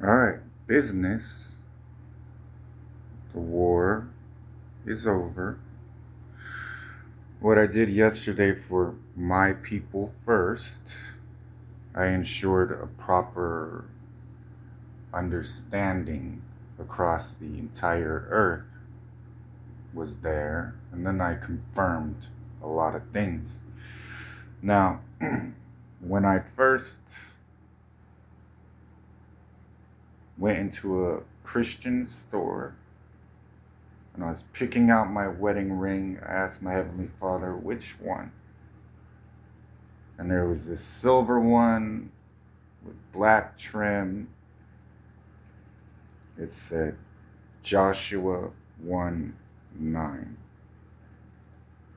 All right, business. The war is over. What I did yesterday for my people first, I ensured a proper understanding across the entire earth was there, and then I confirmed a lot of things. Now, when I first went into a Christian store and I was picking out my wedding ring, I asked my Heavenly Father, which one? And there was this silver one with black trim. It said Joshua 1:9.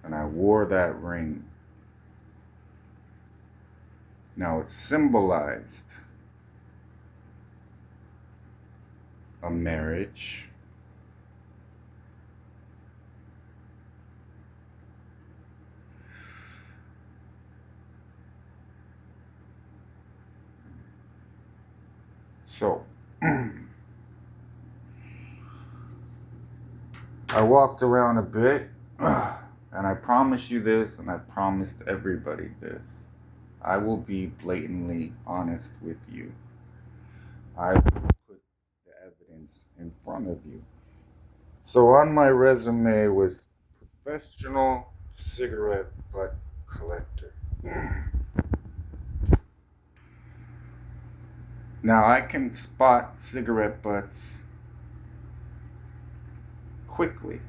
And I wore that ring. Now it symbolized a marriage, so I walked around a bit, and I promise you this, and I promised everybody this. I will be blatantly honest with you. I will put the evidence in front of you. So on my resume was professional cigarette butt collector. Now I can spot cigarette butts quickly,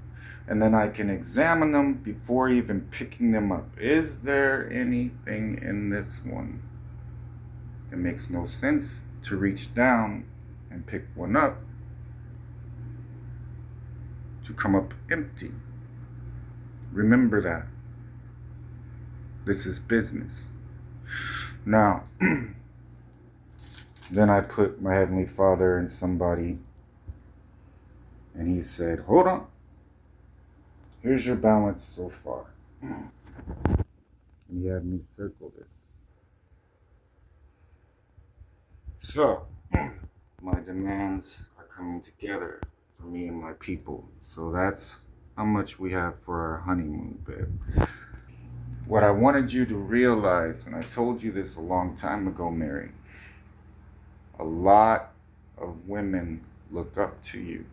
and then I can examine them before even picking them up. Is there anything in this one? It makes no sense to reach down and pick one up to come up empty. Remember that. This is business. Now, then I put my Heavenly Father in somebody, and he said, hold on. Here's your balance so far. And he had me circle this. So, my demands are coming together for me and my people. So that's how much we have for our honeymoon, babe. What I wanted you to realize, and I told you this a long time ago, Mary, a lot of women look up to you.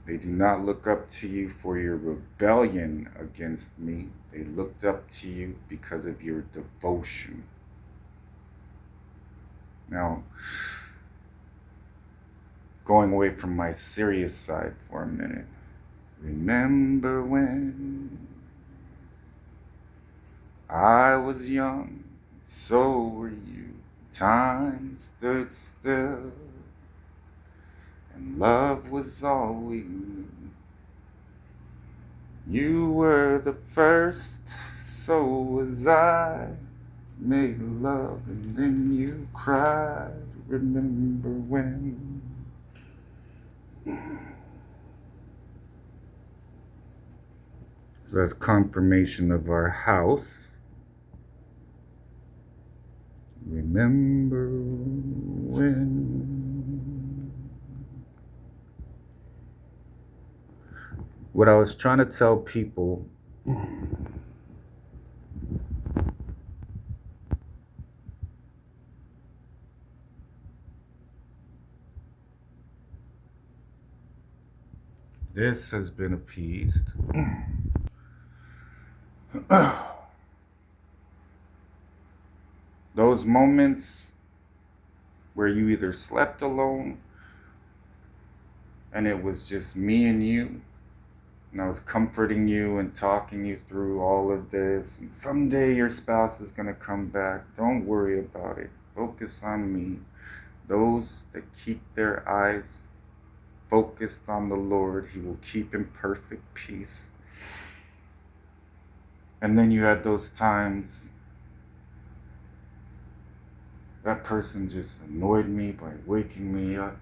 They do not look up to you for your rebellion against me. They looked up to you because of your devotion. Now, going away from my serious side for a minute. Remember when I was young, so were you. Time stood still, and love was all we knew. You were the first, so was I. Made love and then you cried. Remember when? So that's confirmation of our house. Remember when? What I was trying to tell people, this has been appeased. Those moments where you either slept alone and it was just me and you, and I was comforting you and talking you through all of this, and someday your spouse is going to come back. Don't worry about it. Focus on me. Those that keep their eyes focused on the Lord, He will keep in perfect peace. And then you had those times that person just annoyed me by waking me up.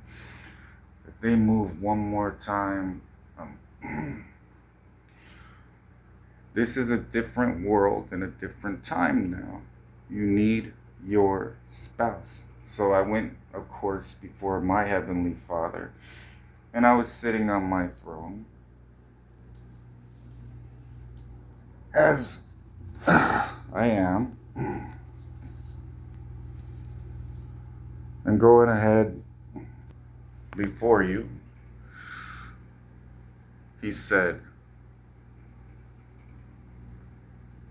If they move one more time, this is a different world and a different time now. You need your spouse. So I went, of course, before my Heavenly Father, and I was sitting on my throne, as I am, and going ahead before you, he said,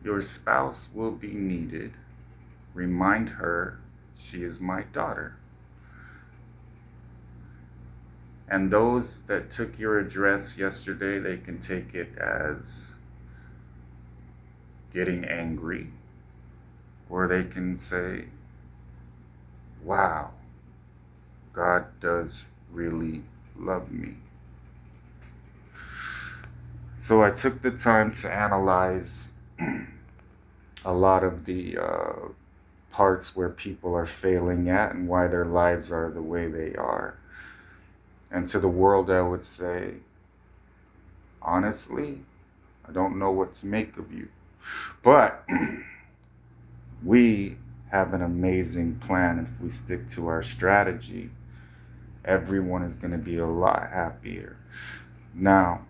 your spouse will be needed. Remind her she is my daughter. And those that took your address yesterday, they can take it as getting angry, or they can say, wow, God does really love me. So I took the time to analyze a lot of the parts where people are failing at and why their lives are the way they are. And to the world, I would say, honestly, I don't know what to make of you. But we have an amazing plan. If we stick to our strategy, everyone is going to be a lot happier. Now,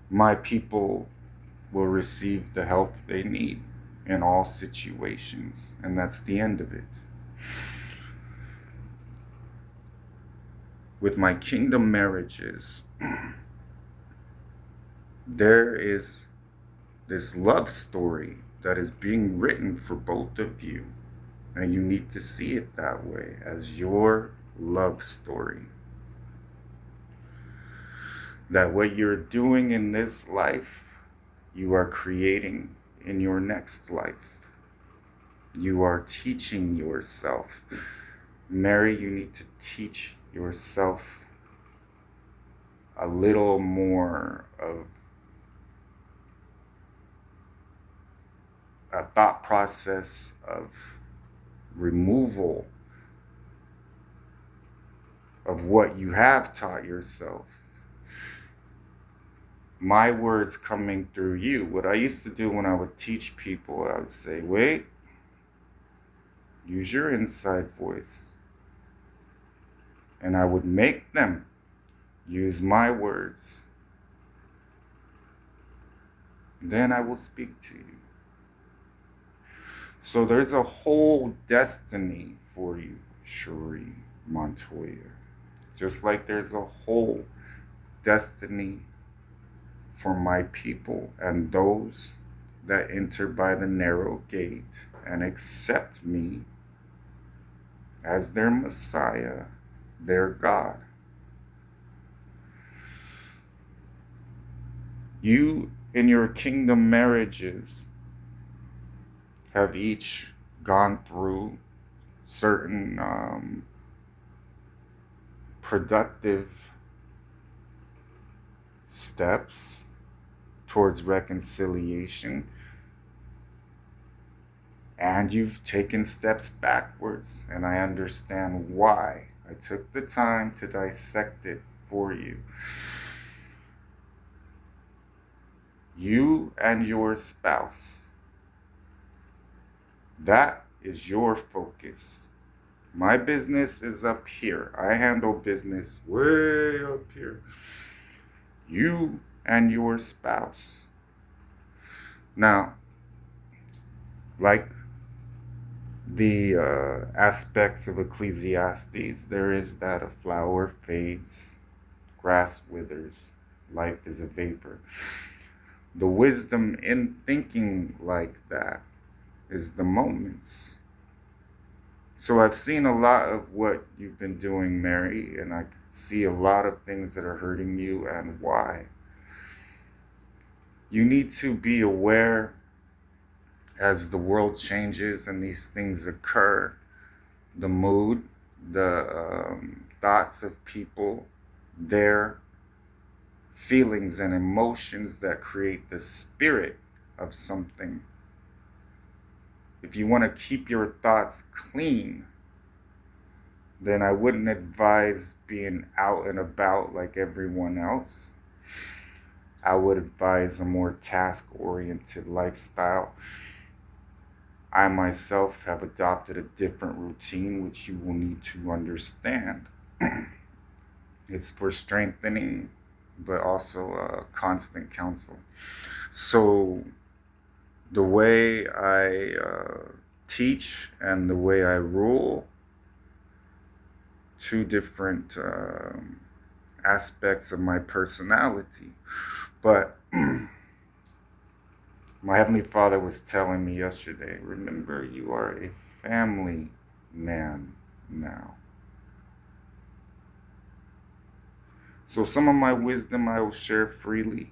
my people will receive the help they need in all situations, and that's the end of it. With my kingdom marriages, there is this love story that is being written for both of you, and you need to see it that way, as your love story. That what you're doing in this life, you are creating in your next life. You are teaching yourself. Mary, you need to teach yourself a little more of a thought process of removal of what you have taught yourself. My words coming through you. What I used to do when I would teach people, I would say, wait, use your inside voice. And I would make them use my words. Then I will speak to you. So there's a whole destiny for you, Cherie Montoya. Just like there's a whole destiny for my people and those that enter by the narrow gate and accept me as their Messiah, their God. You, in your kingdom marriages, have each gone through certain productive steps towards reconciliation, and you've taken steps backwards, and I understand why. I took the time to dissect it for you. You and your spouse, that is your focus. My business is up here. I handle business way up here. You and your spouse. Now, like the aspects of Ecclesiastes, there is that a flower fades, grass withers, life is a vapor. The wisdom in thinking like that is the moments. So I've seen a lot of what you've been doing, Mary, and I see a lot of things that are hurting you and why. You need to be aware as the world changes and these things occur, the mood, the thoughts of people, their feelings and emotions that create the spirit of something. If you want to keep your thoughts clean, then I wouldn't advise being out and about like everyone else. I would advise a more task-oriented lifestyle. I myself have adopted a different routine, which you will need to understand. It's for strengthening, but also constant counsel. So the way I teach and the way I rule, two different aspects of my personality. But my Heavenly Father was telling me yesterday, remember, you are a family man now. So some of my wisdom I will share freely.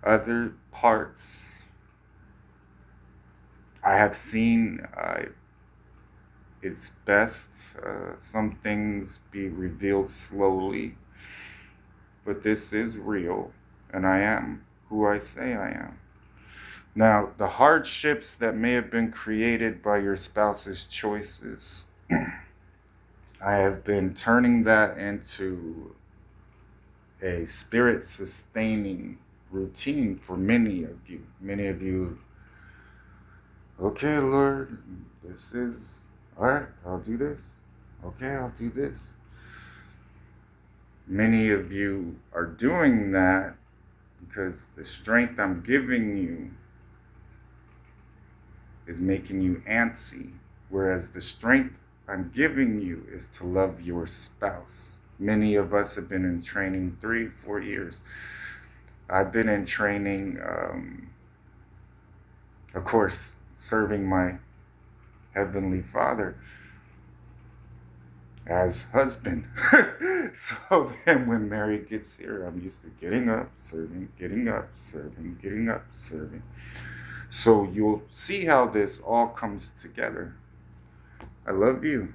Other parts I have seen, it's best some things be revealed slowly. But this is real, and I am who I say I am. Now, the hardships that may have been created by your spouse's choices, I have been turning that into a spirit-sustaining routine for many of you. Many of you, okay, Lord, this is, all right, I'll do this. Okay, I'll do this. Many of you are doing that because the strength I'm giving you is making you antsy, whereas the strength I'm giving you is to love your spouse. Many of us have been in training 3-4 years. I've been in training, of course, serving my Heavenly Father as husband. So then when Mary gets here, I'm used to getting up, serving, getting up, serving, getting up, serving. So you'll see how this all comes together. I love you.